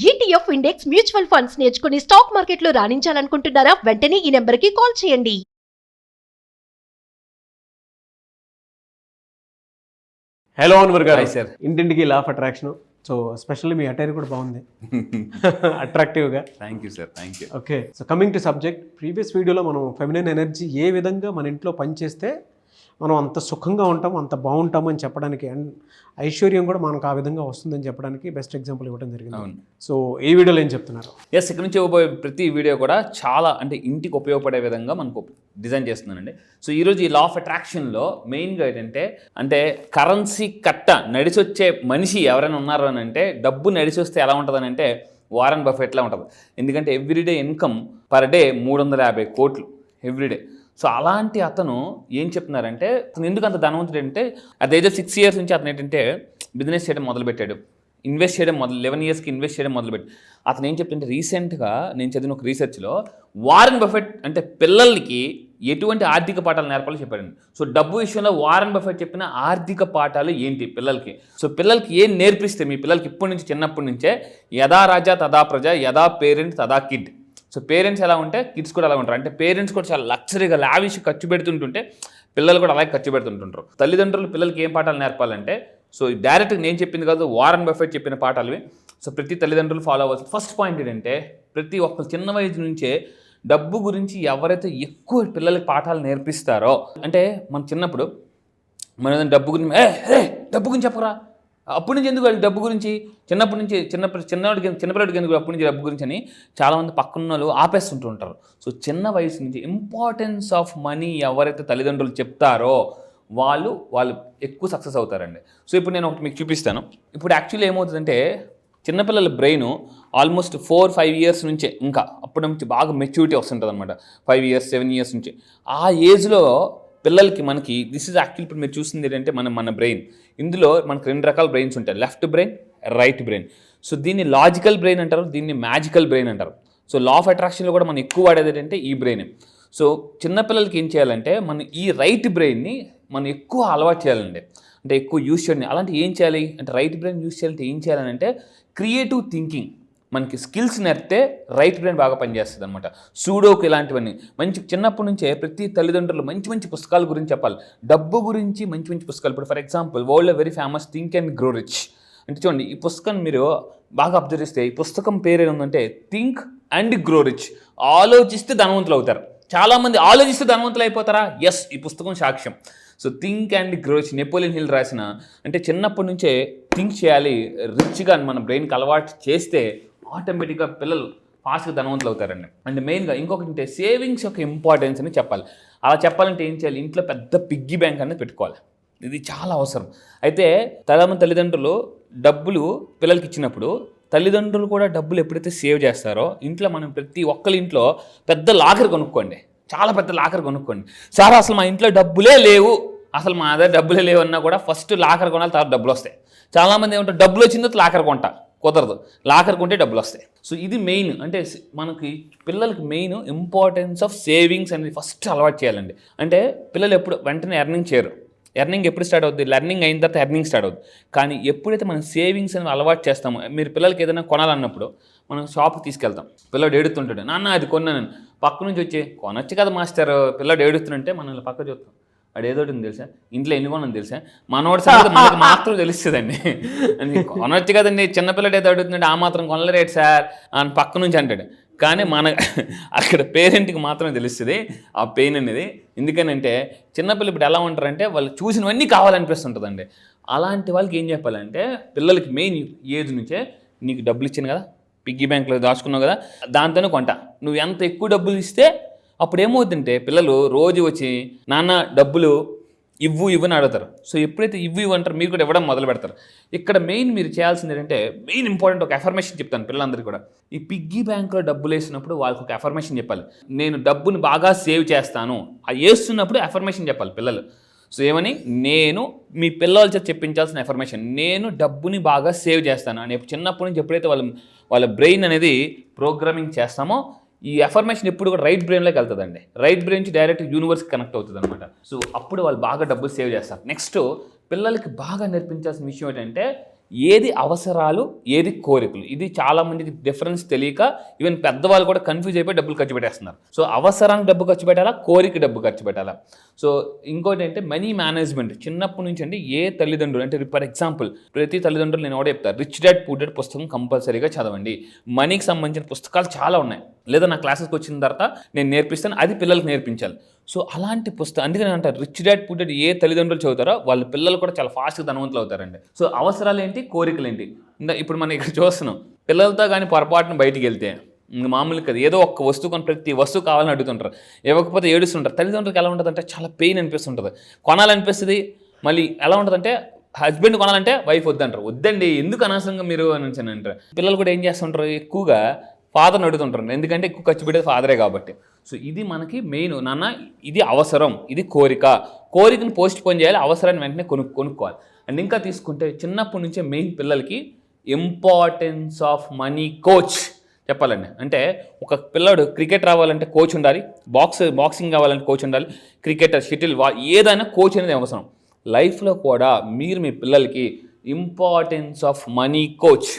ETF index mutual funds నేర్చుకుని stock మార్కెట్లో రాణించాలనుకుంటున్నారా? వెంటనే ఈ నెంబర్కి కాల్ చేయండి. హలో అన్వర్ గారు. Hi, sir. ఇంటింటికి లా of attraction. So specially me attire కూడా బాగుంది, అట్రాక్టివ్గా. Thank you sir, thank you. Okay, so coming to subject, previous వీడియోలో మనం ఫెమినిన్ ఎనర్జీ ఏ విధంగా మన ఇంట్లో పనిచేస్తే మనం అంత సుఖంగా ఉంటాం, అంత బాగుంటాము అని చెప్పడానికి, అండ్ ఐశ్వర్యం కూడా మనకు ఆ విధంగా వస్తుందని చెప్పడానికి బెస్ట్ ఎగ్జాంపుల్ ఇవ్వడం జరిగింది. అవును. సో ఈ వీడియోలో ఏం చెప్తున్నారు? ఎస్, ఇక్కడ నుంచి ఇవ్వబోయే ప్రతి వీడియో కూడా చాలా అంటే ఇంటికి ఉపయోగపడే విధంగా మనకు డిజైన్ చేస్తున్నానండి. సో ఈరోజు ఈ లా ఆఫ్ అట్రాక్షన్లో మెయిన్గా ఏంటంటే కరెన్సీ కట్ట నడిచొచ్చే మనిషి ఎవరైనా ఉన్నారు అని అంటే, డబ్బు నడిచి వస్తే ఎలా ఉంటుందని అంటే వారన్ బఫెట్లా ఉంటుంది. ఎందుకంటే ఎవ్రీడే ఇన్కమ్ పర్ డే 350 కోట్లు ఎవ్రీడే. సో అలాంటి అతను ఏం చెప్తున్నారంటే, అతను ఎందుకు అంత ధనవంతుడు అంటే, అట్ ఏజ్ ఆఫ్ 6 years నుంచి అతను ఏంటంటే బిజినెస్ చేయడం మొదలుపెట్టాడు, ఇన్వెస్ట్ చేయడం 11 yearsకి ఇన్వెస్ట్ చేయడం మొదలుపెట్టి. అతను ఏం చెప్తుంటే, రీసెంట్గా నేను చదివిన ఒక రీసెర్చ్లో వారన్ బఫెట్ అంటే పిల్లలకి ఎటువంటి ఆర్థిక పాఠాలు నేర్పాలో చెప్పాడండి. సో డబ్బు విషయంలో వారన్ బఫెట్ చెప్పిన ఆర్థిక పాఠాలు ఏంటి పిల్లలకి, సో పిల్లలకి ఏం నేర్పిస్తే మీ పిల్లలకి ఇప్పటి నుంచి చిన్నప్పటి నుంచే యథా రాజా తదా ప్రజ, యథా పేరెంట్ తదా కిడ్. సో పేరెంట్స్ ఎలా ఉంటే కిడ్స్ కూడా అలా ఉంటారు. అంటే పేరెంట్స్ కూడా చాలా లగ్జరీగా లావిష్ ఖర్చు పెడుతుంటుంటే పిల్లలు కూడా అలాగే ఖర్చు పెడుతుంటుంటారు. తల్లిదండ్రులు పిల్లలకి ఏం పాఠాలు నేర్పాలంటే, సో డైరెక్ట్గా నేను చెప్పింది కాదు, వారన్ బఫెట్ చెప్పిన పాఠాలు. సో ప్రతి తల్లిదండ్రులు ఫాలో అవ్వాల్సిన ఫస్ట్ పాయింట్ ఏంటంటే, ప్రతి ఒక్క చిన్న వయసు నుంచే డబ్బు గురించి ఎవరైతే ఎక్కువ పిల్లలకి పాఠాలు నేర్పిస్తారో, అంటే మన చిన్నప్పుడు మన ఏదైనా డబ్బు గురించి డబ్బు గురించి చెప్పరా, అప్పటి నుంచి ఎందుకు డబ్బు గురించి, చిన్నప్పటి నుంచి చిన్నపిల్లడికి ఎందుకు అప్పటి నుంచి డబ్బు గురించి అని చాలామంది పక్కన వాళ్ళు ఆపేస్తుంటూ ఉంటారు. సో చిన్న వయసు నుంచి ఇంపార్టెన్స్ ఆఫ్ మనీ ఎవరైతే తల్లిదండ్రులు చెప్తారో వాళ్ళు ఎక్కువ సక్సెస్ అవుతారండి. సో ఇప్పుడు నేను ఒకటి మీకు చూపిస్తాను. ఇప్పుడు యాక్చువల్లీ ఏమవుతుందంటే, చిన్నపిల్లల బ్రెయిన్ ఆల్మోస్ట్ 4-5 years నుంచే, ఇంకా అప్పటి నుంచి బాగా మెచ్యూరిటీ వస్తుంటుంది అనమాట. 5 years 7 years నుంచి ఆ ఏజ్లో పిల్లలకి మనకి దిస్ ఇస్ యాక్చువల్. ఇప్పుడు మీరు చూస్తుంది ఏంటంటే మన బ్రెయిన్, ఇందులో మనకు 2 రకాల బ్రెయిన్స్ ఉంటాయి, left brain, right brain. So దీన్ని లాజికల్ బ్రెయిన్ అంటారు, దీన్ని మ్యాజికల్ బ్రెయిన్ అంటారు. సో లా ఆఫ్ అట్రాక్షన్లో కూడా మనం ఎక్కువ వాడేది ఏంటంటే ఈ బ్రెయిన్. సో చిన్నపిల్లలకి ఏం చేయాలంటే, మనం ఈ రైట్ బ్రెయిన్ని మనం ఎక్కువ అలవాటు చేయాలండి, అంటే ఎక్కువ యూజ్ చేయండి. అలాంటి ఏం చేయాలి అంటే, రైట్ బ్రెయిన్ యూజ్ చేయాలంటే ఏం చేయాలంటే క్రియేటివ్ థింకింగ్. మనకి స్కిల్స్ నేర్పితే రైట్ బ్రెయిన్ బాగా పనిచేస్తుంది అనమాట. సూడోకు ఇలాంటివన్నీ మంచి చిన్నప్పటి నుంచే ప్రతి తల్లిదండ్రులు మంచి పుస్తకాల గురించి చెప్పాలి, డబ్బు గురించి మంచి పుస్తకాలు. ఇప్పుడు ఫర్ ఎగ్జాంపుల్ వరల్డ్లో very famous think and grow rich అంటే చూడండి, ఈ పుస్తకాన్ని మీరు బాగా అబ్జర్వ్ చేస్తే ఈ పుస్తకం పేరు ఏముందంటే థింక్ అండ్ గ్రో రిచ్. ఆలోచిస్తే ధనవంతులు అవుతారు. చాలామంది ఆలోచిస్తే ధనవంతులు అయిపోతారా? ఎస్, ఈ పుస్తకం సాక్ష్యం. So think and grow rich Napoleon hill రాసిన, అంటే చిన్నప్పటి నుంచే థింక్ చేయాలి, రిచ్గా మన బ్రెయిన్కి అలవాటు చేస్తే ఆటోమేటిక్గా పిల్లలు ఫాస్ట్గా ధనవంతులు అవుతారండి. అండ్ మెయిన్గా ఇంకొకటి అంటే సేవింగ్స్ యొక్క ఇంపార్టెన్స్ అని చెప్పాలి. అలా చెప్పాలంటే ఏం చేయాలి, ఇంట్లో పెద్ద పిగ్గీ బ్యాంక్ అనేది పెట్టుకోవాలి. ఇది చాలా అవసరం. అయితే చాలామంది తల్లిదండ్రులు డబ్బులు పిల్లలకి ఇచ్చినప్పుడు, తల్లిదండ్రులు కూడా డబ్బులు ఎప్పుడైతే సేవ్ చేస్తారో, ఇంట్లో మనం ప్రతి ఒక్కరి ఇంట్లో పెద్ద లాకర్ కొనుక్కోండి, చాలా పెద్ద లాకర్ కొనుక్కోండి. సార్ అసలు మా ఇంట్లో డబ్బులే లేవు, అసలు మా దగ్గర డబ్బులే లేవు అన్నా కూడా ఫస్ట్ లాకర్ కొనాలి, తర్వాత డబ్బులు వస్తాయి. చాలామంది ఏమంటారు, డబ్బులు వచ్చిన తర్వాత లాకర్ కొంటా, కుదరదు, లాకర్ కొంటే డబ్బులు వస్తాయి. సో ఇది మెయిన్, అంటే మనకి పిల్లలకి మెయిన్ ఇంపార్టెన్స్ ఆఫ్ సేవింగ్స్ అనేది ఫస్ట్ అలవాటు చేయాలండి. అంటే పిల్లలు ఎప్పుడు వెంటనే ఎర్నింగ్ చేయరు. ఎర్నింగ్ ఎప్పుడు స్టార్ట్ అవుతుంది, లెర్నింగ్ అయిన తర్వాత ఎర్నింగ్ స్టార్ట్ అవుతుంది. కానీ ఎప్పుడైతే మనం సేవింగ్స్ అనేది అలవాటు చేస్తామో, మీరు పిల్లలకి ఏదైనా కొనాలన్నప్పుడు మనం షాప్కి తీసుకెళ్తాం, పిల్లడు ఏడుతుంటాడు, నాన్న అది కొన్నాను, పక్క నుంచి వచ్చి కొనొచ్చు కదా మాస్టర్, పిల్లడు ఏడుస్తుంటే మనల్ని పక్క చూస్తాం, వాడు ఏదోటి తెలుసా, ఇంట్లో ఎన్ని కొనని తెలుసా, మనోడి సంగతి మనకు మాత్రం తెలుస్తుందండి. కొనొచ్చు కదండి, చిన్నపిల్లడు ఏదో అడుగుతుందంటే ఆ మాత్రం కొనలేరేటి సార్ అని పక్క నుంచి అంటాడు. కానీ అక్కడ పేరెంట్కి మాత్రమే తెలుస్తుంది ఆ పెయిన్ అనేది. ఎందుకనంటే చిన్నపిల్లలు ఇప్పుడు ఎలా ఉంటారంటే, వాళ్ళు చూసినవన్నీ కావాలనిపిస్తుంటుందండి. అలాంటి వాళ్ళకి ఏం చెప్పాలంటే, పిల్లలకి మెయిన్ ఏజ్ నుంచే, నీకు డబ్బులు ఇచ్చాను కదా, పిగ్గీ బ్యాంక్లో దాచుకున్నావు కదా, దాంతోనే కొంటా, నువ్వు ఎంత ఎక్కువ డబ్బులు ఇస్తే అప్పుడు ఏమవుతుందంటే పిల్లలు రోజు వచ్చి నాన్న డబ్బులు ఇవ్వు అని అడుగుతారు. సో ఎప్పుడైతే ఇవ్వు అంటారు, మీరు కూడా ఇవ్వడం మొదలు పెడతారు. ఇక్కడ మెయిన్ మీరు చేయాల్సింది ఏంటంటే, మెయిన్ ఇంపార్టెంట్ ఒక అఫర్మేషన్ చెప్తాను పిల్లలందరికీ కూడా. ఈ పిగ్గీ బ్యాంక్లో డబ్బులు వేసినప్పుడు వాళ్ళకి ఒక అఫర్మేషన్ చెప్పాలి, నేను డబ్బుని బాగా సేవ్ చేస్తాను. ఆ వేస్తున్నప్పుడు అఫర్మేషన్ చెప్పాలి పిల్లలు. సో ఏమని, నేను మీ పిల్లల చేత చెప్పించాల్సిన అఫర్మేషన్, నేను డబ్బుని బాగా సేవ్ చేస్తాను అని చిన్నప్పటి నుంచి ఎప్పుడైతే వాళ్ళ బ్రెయిన్ అనేది ప్రోగ్రామింగ్ చేస్తామో, ఈ అఫర్మేషన్ ఎప్పుడు కూడా రైట్ బ్రెయిన్లోకి వెళ్తుందండి. రైట్ బ్రెయిన్ నుంచి డైరెక్ట్ యూనివర్స్కి కనెక్ట్ అవుతుంది అనమాట. సో అప్పుడు వాళ్ళు బాగా డబ్బులు సేవ్ చేస్తారు. నెక్స్ట్ పిల్లలకి బాగా నేర్పించాల్సిన విషయం ఏంటంటే, ఏది అవసరాలు ఏది కోరికలు, ఇది చాలా మందికి డిఫరెన్స్ తెలియక ఈవెన్ పెద్దవాళ్ళు కూడా కన్ఫ్యూజ్ అయిపోయి డబ్బులు ఖర్చు పెట్టేస్తున్నారు. సో అవసరానికి డబ్బు ఖర్చు పెట్టాలా, కోరిక డబ్బు ఖర్చు పెట్టాలా? సో ఇంకోటి అంటే మనీ మేనేజ్మెంట్ చిన్నప్పటి నుంచి అండి ఏ తల్లిదండ్రులు అంటే ఫర్ ఎగ్జాంపుల్ ప్రతి తల్లిదండ్రులు నేను కూడా చెప్తాను, రిచ్ డాడ్ పూర్ డాడ్ పుస్తకం కంపల్సరీగా చదవండి. మనీకి సంబంధించిన పుస్తకాలు చాలా ఉన్నాయి, లేదా నా క్లాసెస్కి వచ్చిన తర్వాత నేను నేర్పిస్తాను, అది పిల్లలకు నేర్పించాలి. సో అలాంటి పుస్తకం అందుకని అంటారు రిచ్ డాడ్ పూర్ డాడ్ ఏ తల్లిదండ్రులు చదువుతారో వాళ్ళ పిల్లలు కూడా చాలా ఫాస్ట్గా ధనవంతులు అవుతారండి. సో అవసరాలు ఏంటి, కోరికలు ఏంటి? ఇప్పుడు మనం ఇక్కడ చూస్తున్నాం, పిల్లలతో కానీ పొరపాటున బయటికి వెళ్తే ఇంకా మామూలు కదా, ఏదో ఒక్క వస్తువు కొని ప్రతి వస్తువు కావాలని అడుగుతుంటారు, ఇవ్వకపోతే ఏడుస్తుంటారు. తల్లిదండ్రులకు ఎలా ఉంటుందంటే చాలా పెయిన్ అనిపిస్తుంటుంది, కొనాలనిపిస్తుంది. మళ్ళీ ఎలా ఉంటుందంటే హస్బెండ్ కొనాలంటే వైఫ్ వద్దంటారు, వద్దండి ఎందుకు అనవసరంగా మీరు అని అంటారు. పిల్లలు కూడా ఏం చేస్తుంటారు, ఎక్కువగా ఫాదర్ని అడుగుతుంటారు, ఎందుకంటే ఎక్కువ ఖర్చు పెట్టేది ఫాదరే కాబట్టి. సో ఇది మనకి మెయిన్, నాన్న ఇది అవసరం, ఇది కోరిక, కోరికను పోస్ట్ పోన్ చేయాలి, అవసరాన్ని వెంటనే కొనుక్కోవాలి. అండ్ ఇంకా తీసుకుంటే చిన్నప్పటి నుంచే మెయిన్ పిల్లలకి ఇంపార్టెన్స్ ఆఫ్ మనీ కోచ్ చెప్పాలండి. అంటే ఒక పిల్లడు క్రికెట్ రావాలంటే కోచ్ ఉండాలి, బాక్సింగ్ కావాలంటే కోచ్ ఉండాలి, క్రికెటర్ షటిల్ ఏదైనా కోచ్ అనేది అవసరం. లైఫ్లో కూడా మీరు మీ పిల్లలకి ఇంపార్టెన్స్ ఆఫ్ మనీ కోచ్,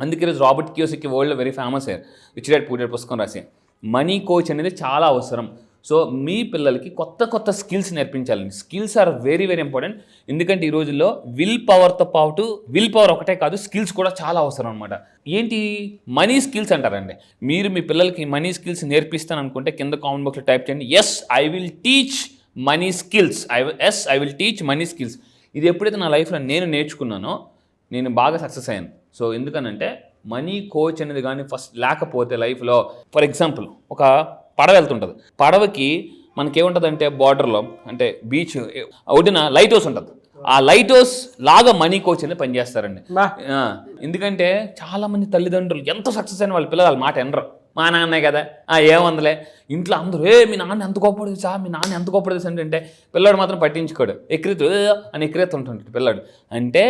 అందుకే ఈరోజు రాబర్ట్ కియోసాకి వరల్డ్లో వెరీ ఫేమస్ అయ్యారు, రిచ్ డాడ్ పూర్ డాడ్ పుస్తకం రాసి. మనీ కోచ్ అనేది చాలా అవసరం. సో మీ పిల్లలకి కొత్త కొత్త స్కిల్స్ నేర్పించాలండి. Skills are very very important. ఎందుకంటే ఈ రోజుల్లో విల్ పవర్తో పాటు విల్ పవర్ ఒకటే కాదు, స్కిల్స్ కూడా చాలా అవసరం అనమాట. ఏంటి మనీ స్కిల్స్ అంటారండి. మీరు మీ పిల్లలకి మనీ స్కిల్స్ నేర్పిస్తాను అనుకుంటే కింద కామెంట్ బాక్స్లో టైప్ చేయండి, yes I will teach money skills, I will teach money skills. ఇది ఎప్పుడైతే నా లైఫ్లో నేను నేర్చుకున్నానో నేను బాగా సక్సెస్ అయ్యాను. సో ఎందుకనంటే మనీ కోచ్ అనేది కానీ ఫస్ట్ లేకపోతే లైఫ్లో, ఫర్ ఎగ్జాంపుల్ ఒక పడవ వెళ్తుంటుంది, పడవకి మనకేముంటుందంటే బార్డర్లో అంటే బీచ్ ఒడ్డున లైట్ హౌస్ ఉంటుంది, ఆ లైట్ హౌస్ లాగా మనీ కోచ్ అనేది పనిచేస్తారండి. ఎందుకంటే చాలామంది తల్లిదండ్రులు ఎంత సక్సెస్ అయిన వాళ్ళ పిల్లలు మాట ఎనరు, మా నాన్నే కదా ఏమందలే, ఇంట్లో అందరూ మీ నాన్న ఎంత గొప్పది సార్, మీ నాన్న ఎంత గొప్పది అంటే పిల్లాడు మాత్రం పట్టించుకోడు, అని ఎక్కిరెత్తుంటుంటాడు పిల్లాడు. అంటే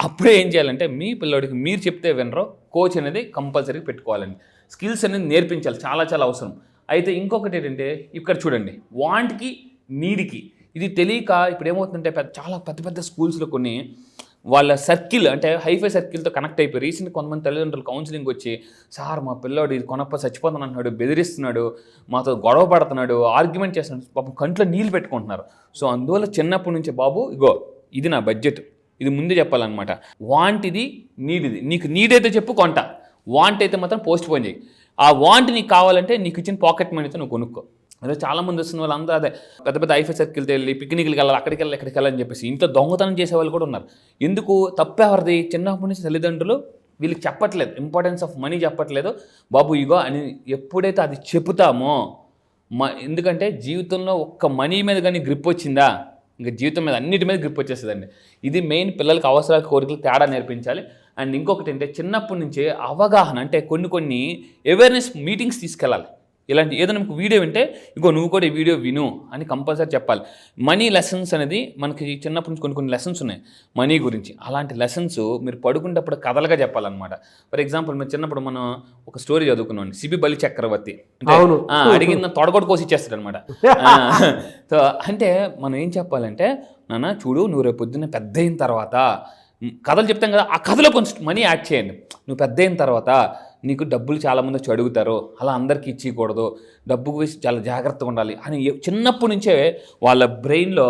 అప్పుడే ఏం చేయాలంటే మీ పిల్లోడికి మీరు చెప్తే వినరో కోచ్ అనేది కంపల్సరీ పెట్టుకోవాలండి. స్కిల్స్ అనేది నేర్పించాలి, చాలా చాలా అవసరం. అయితే ఇంకొకటి ఏంటంటే ఇక్కడ చూడండి, వాంట్కి నీడ్కి ఇది తెలియక ఇప్పుడు ఏమవుతుందంటే చాలా పెద్ద పెద్ద స్కూల్స్లో కొన్ని వాళ్ళ సర్కిల్ అంటే హైఫై సర్కిల్తో కనెక్ట్ అయిపోయి రీసెంట్ కొంతమంది తల్లిదండ్రులు కౌన్సిలింగ్ వచ్చి, సార్ మా పిల్లోడు ఇది కొనప్ప చచ్చిపోతాను అంటున్నాడు, బెదిరిస్తున్నాడు, మాతో గొడవ పడుతున్నాడు, ఆర్గ్యుమెంట్ చేస్తున్నాడు, పాపం కంట్లో నీళ్ళు పెట్టుకుంటున్నారు. సో అందువల్ల చిన్నప్పటి నుంచి బాబు ఇగో ఇది నా బడ్జెట్, ఇది ముందే చెప్పాలన్నమాట. వాంట్ ఇది, నీడ్ ఇది, నీకు నీడ్ అయితే చెప్పు కొంట, వాంట్ అయితే మాత్రం పోస్ట్ పోన్ చేయి. ఆ వాంట్ నీకు కావాలంటే నీకు ఇచ్చిన పాకెట్ మనీతో నువ్వు కొనుక్కో. అదే చాలామంది వస్తున్న వాళ్ళందరూ అదే పెద్ద పెద్ద ఐఫై సర్కిల్కి వెళ్ళి పిక్నిక్కి వెళ్ళాలి, అక్కడికి వెళ్ళాలి, ఎక్కడికి వెళ్ళాలని చెప్పేసి ఇంట్లో దొంగతనం చేసే వాళ్ళు కూడా ఉన్నారు. ఎందుకు తప్పెవరిది? చిన్నప్పటి నుంచి తల్లిదండ్రులు వీళ్ళకి చెప్పట్లేదు, ఇంపార్టెన్స్ ఆఫ్ మనీ చెప్పట్లేదు. బాబు ఇగో అని ఎప్పుడైతే అది చెబుతామో ఎందుకంటే జీవితంలో ఒక్క మనీ మీద కానీ గ్రిప్ వచ్చిందా ఇంకా జీవితం మీద అన్నిటి మీద గ్రిప్ వచ్చేస్తుందండి. ఇది మెయిన్ పిల్లలకి అవసరాలు కోరికలు తేడా నేర్పించాలి. అండ్ ఇంకొకటి అంటే చిన్నప్పటి నుంచే అవగాహన అంటే కొన్ని అవేర్నెస్ మీటింగ్స్ తీసుకెళ్ళాలి. ఇలాంటి ఏదైనా మీకు వీడియో వింటే ఇంకో నువ్వు కూడా ఈ వీడియో విను అని కంపల్సరీ చెప్పాలి. మనీ లెసన్స్ అనేది మనకి చిన్నప్పటి నుంచి కొన్ని లెసన్స్ ఉన్నాయి మనీ గురించి. అలాంటి లెసన్స్ మీరు పడుకునేటప్పుడు కథలుగా చెప్పాలన్నమాట. ఫర్ ఎగ్జాంపుల్ మీరు చిన్నప్పుడు మనం ఒక స్టోరీ చదువుకున్నాం, సిబి బలి చక్రవర్తి అడిగిన తొడగొట్టు కోసి ఇచ్చేస్తాడు అనమాట. సో అంటే మనం ఏం చెప్పాలంటే, నాన్న చూడు నువ్వు రేపు పొద్దున్న పెద్ద అయిన తర్వాత కథలు చెప్తాం కదా, ఆ కథలో కొంచెం మనీ యాడ్ చేయండి. నువ్వు పెద్ద అయిన తర్వాత నీకు డబ్బులు చాలామంది వచ్చి అడుగుతారు, అలా అందరికీ ఇచ్చేయకూడదు, డబ్బు గురించి చాలా జాగ్రత్తగా ఉండాలి అని చిన్నప్పటి నుంచే వాళ్ళ బ్రెయిన్లో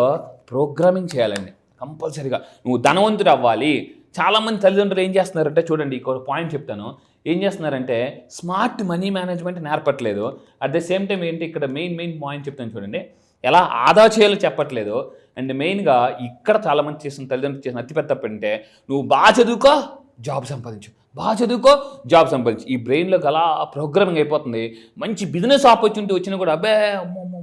ప్రోగ్రామింగ్ చేయాలండి కంపల్సరీగా. నువ్వు ధనవంతుడు అవ్వాలి. చాలామంది తల్లిదండ్రులు ఏం చేస్తున్నారంటే చూడండి, ఒక పాయింట్ చెప్తాను, ఏం చేస్తున్నారంటే స్మార్ట్ మనీ మేనేజ్మెంట్ నేర్పట్లేదు. అట్ ద సేమ్ టైం ఏంటి ఇక్కడ మెయిన్ పాయింట్ చెప్తాను చూడండి, ఎలా ఆదా చేయాలో చెప్పట్లేదు. అండ్ మెయిన్గా ఇక్కడ చాలామంది చేసిన తల్లిదండ్రులు చేసిన అతిపెద్ద తప్పు అంటే, నువ్వు బాగా చదువుకో జాబ్ సంపాదించు, బాగా చదువుకో జాబ్ సంపాదించు. ఈ బ్రెయిన్లోకి అలా ప్రోగ్రామింగ్ అయిపోతుంది. మంచి బిజినెస్ ఆపర్చునిటీ వచ్చినా కూడా అబ్బే అమ్మో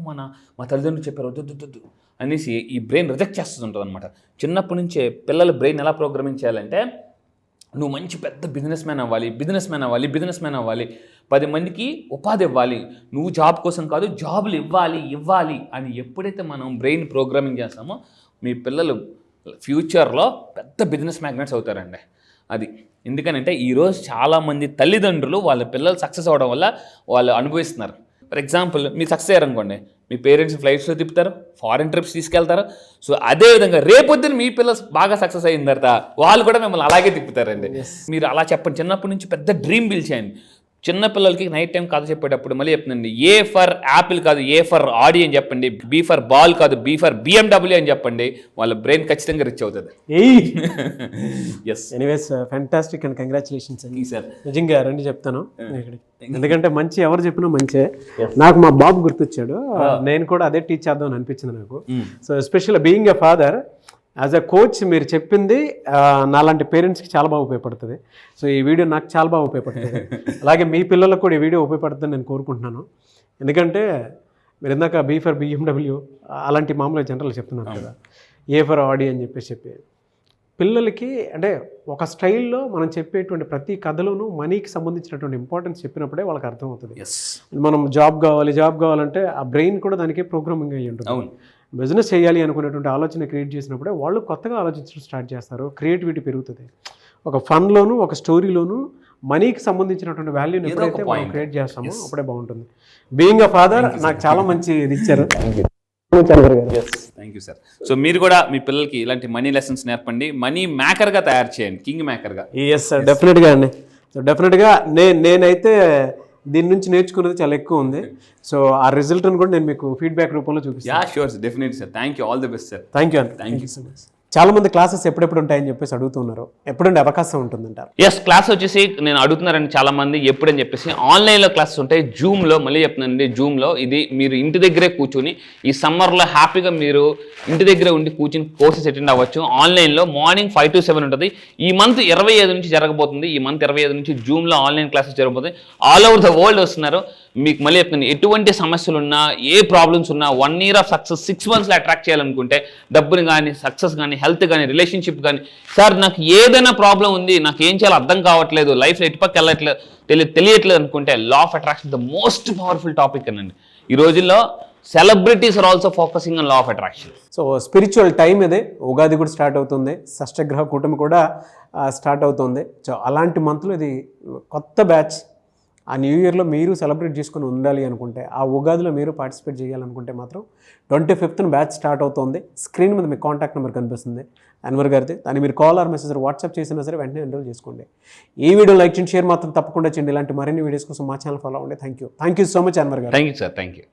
మా తల్లిదండ్రులు చెప్పారు వద్దు అనేసి ఈ బ్రెయిన్ రిజెక్ట్ చేస్తుంటుంది అనమాట. చిన్నప్పటి నుంచే పిల్లల బ్రెయిన్ ఎలా ప్రోగ్రామింగ్ చేయాలంటే, నువ్వు మంచి పెద్ద బిజినెస్ మ్యాన్ అవ్వాలి, 10 మందికి ఉపాధి ఇవ్వాలి, నువ్వు జాబ్ కోసం కాదు జాబులు ఇవ్వాలి అని ఎప్పుడైతే మనం బ్రెయిన్ ప్రోగ్రామింగ్ చేస్తామో మీ పిల్లలు ఫ్యూచర్లో పెద్ద బిజినెస్ మ్యాగ్నెట్స్ అవుతారండి. అది ఎందుకనంటే ఈరోజు చాలామంది తల్లిదండ్రులు వాళ్ళ పిల్లలు సక్సెస్ అవ్వడం వల్ల వాళ్ళు అనుభవిస్తున్నారు. ఫర్ ఎగ్జాంపుల్ మీరు సక్సెస్ అయ్యారనుకోండి, మీ పేరెంట్స్ ఫ్లైట్స్లో తిప్పుతారు, ఫారిన్ ట్రిప్స్ తీసుకెళ్తారు. సో అదేవిధంగా రేపొద్దున మీ పిల్లలు బాగా సక్సెస్ అయిన తర్వాత వాళ్ళు కూడా మిమ్మల్ని అలాగే తిప్పుతారండి. మీరు అలా చెప్పండి, చిన్నప్పటి నుంచి పెద్ద డ్రీమ్ పిలిచేయండి. చిన్న పిల్లలకి నైట్ టైం కథ చెప్పేటప్పుడు మళ్ళీ చెప్తుందండి, ఏ ఫర్ యాపిల్ కాదు ఏ ఫర్ ఆడి అని చెప్పండి, బీ ఫర్ బాల్ కాదు బీ ఫర్ BMW అని చెప్పండి, వాళ్ళ బ్రెయిన్ ఖచ్చితంగా రిచ్ అవుతుంది. Yes anyways fantastic and congratulations అండి సార్. నిజంగా రండి చెప్తాను ఇక్కడికి. ఎందుకంటే మంచి ఎవరు చెప్పినా మంచే. నాకు మా బాబు గుర్తొచ్చాడు, నేను కూడా అదే టీచ్ చేద్దాం అని అనిపించింది నాకు. So especially being a father, as a coach మీరు చెప్పింది నాలాంటి పేరెంట్స్కి చాలా బాగా ఉపయోగపడుతుంది. సో ఈ వీడియో నాకు చాలా బాగా ఉపయోగపడుతుంది. అలాగే మీ పిల్లలకు కూడా ఈ వీడియో ఉపయోగపడుతుందని నేను కోరుకుంటున్నాను. ఎందుకంటే మీరు ఇందాక బీ ఫర్ BMW అలాంటి మామూలుగా జనరల్ చెప్తున్నారు కదా, ఏ ఫర్ ఆడి అని చెప్పి పిల్లలకి అంటే ఒక స్టైల్లో మనం చెప్పేటువంటి ప్రతి కథలోనూ మనీకి సంబంధించినటువంటి ఇంపార్టెన్స్ చెప్పినప్పుడే వాళ్ళకి అర్థమవుతుంది. మనం జాబ్ కావాలంటే ఆ బ్రెయిన్ కూడా దానికి ప్రోగ్రామింగ్ అయ్యి ఉంటుంది. బిజినెస్ చేయాలి అనుకునేటువంటి ఆలోచన క్రియేట్ చేసినప్పుడే వాళ్ళు కొత్తగా ఆలోచించడం స్టార్ట్ చేస్తారు, క్రియేటివిటీ పెరుగుతుంది. ఒక ఫన్లోను ఒక స్టోరీలోను మనీకి సంబంధించినటువంటి వాల్యూని ఎప్పుడైతే మనం క్రియేట్ చేస్తామో అప్పుడే బాగుంటుంది. బీయింగ్ అ ఫాదర్ నాకు చాలా మంచి ఇది ఇచ్చారు. Thank you sir. సో మీరు కూడా మీ పిల్లలకి ఇలాంటి మనీ లెసన్స్ నేర్పండి, మనీ మేకర్గా తయారు చేయండి, కింగ్ మేకర్గా. ఎస్ సార్, డెఫినెట్గా అండి. సో డెఫినెట్గా నేనైతే దీని నుంచి నేర్చుకున్నది చాలా ఎక్కువ ఉంది. సో ఆ రిజల్ట్ని కూడా నేను మీకు ఫీడ్బ్యాక్ రూపంలో చూపిస్తాను. Yeah sure sir, definitely sir. Thank you, all the best sir. Thank you అండి. Thank you so much. చాలా మంది క్లాసెస్ ఎప్పుడెప్పుడు ఉంటాయని చెప్పేసి అడుగుతున్నారు, ఎప్పుడుండే అవకాశం ఉంటుందంటారు? ఎస్, క్లాస్ వచ్చేసి నేను అడుగుతున్నారండి చాలా మంది ఎప్పుడని చెప్పేసి ఆన్లైన్లో క్లాసెస్ ఉంటాయి, జూమ్లో. మళ్ళీ చెప్తున్నానండి, జూమ్లో ఇది మీరు ఇంటి దగ్గరే కూర్చొని ఈ సమ్మర్లో హ్యాపీగా మీరు ఇంటి దగ్గరే ఉండి కూర్చొని కోర్సెస్ అటెండ్ అవ్వచ్చు. ఆన్లైన్లో మార్నింగ్ 5 to 7 ఉంటుంది. ఈ మంత్ 25 నుంచి జరగబోతుంది. ఈ మంత్ 25 నుంచి జూమ్లో ఆన్లైన్ క్లాసెస్ జరగబోతుంది. ఆల్ ఓవర్ ద వరల్డ్ వస్తున్నారు. మీకు మళ్ళీ చెప్తున్నాను, ఎటువంటి సమస్యలు ఉన్నా ఏ ప్రాబ్లమ్స్ ఉన్నా 1 year ఆఫ్ సక్సెస్ 6 monthsలో అట్రాక్ట్ చేయాలనుకుంటే డబ్బుని కానీ సక్సెస్ కానీ హెల్త్ కానీ రిలేషన్షిప్ కానీ, సార్ నాకు ఏదైనా ప్రాబ్లం ఉంది, నాకు ఏం చేయాలో అర్థం కావట్లేదు, లైఫ్లో ఎటుపక్క వెళ్ళట్లేదు తెలియట్లేదు అనుకుంటే law of attraction the most powerful topic అనండి. ఈ రోజుల్లో celebrities are also focusing on law of attraction. So spiritual time ఇదే, ఉగాది కూడా స్టార్ట్ అవుతుంది, షష్టగ్రహ కూటమి కూడా స్టార్ట్ అవుతుంది. సో అలాంటి మంత్లో ఇది కొత్త బ్యాచ్. ఆ న్యూ ఇయర్లో మీరు సెలబ్రేట్ చేసుకుని ఉండాలి అనుకుంటే, ఆ ఉగాదిలో మీరు పార్టిసిపేట్ చేయాలనుకుంటే మాత్రం 25th బ్యాచ్ స్టార్ట్ అవుతుంది. స్క్రీన్ మీద మీ కాంటాక్ట్ నెంబర్ కనిపిస్తుంది అన్వర్ గారిది. దాన్ని మీరు కాల్ ఆర్ మెసేజ్ వాట్సాప్ చేసినా సరే వెంటనే ఎన్రోల్ చేసుకోండి. ఈ వీడియో లైక్ చేయండి, షేర్ మాత్రం తప్పకుండా చేయండి. ఇలాంటి మరిన్ని వీడియోస్ కోసం మా ఛానల్ ఫాలో అవ్వండి. Thank you so much Anwar గారు. Thank you sir. Thank you.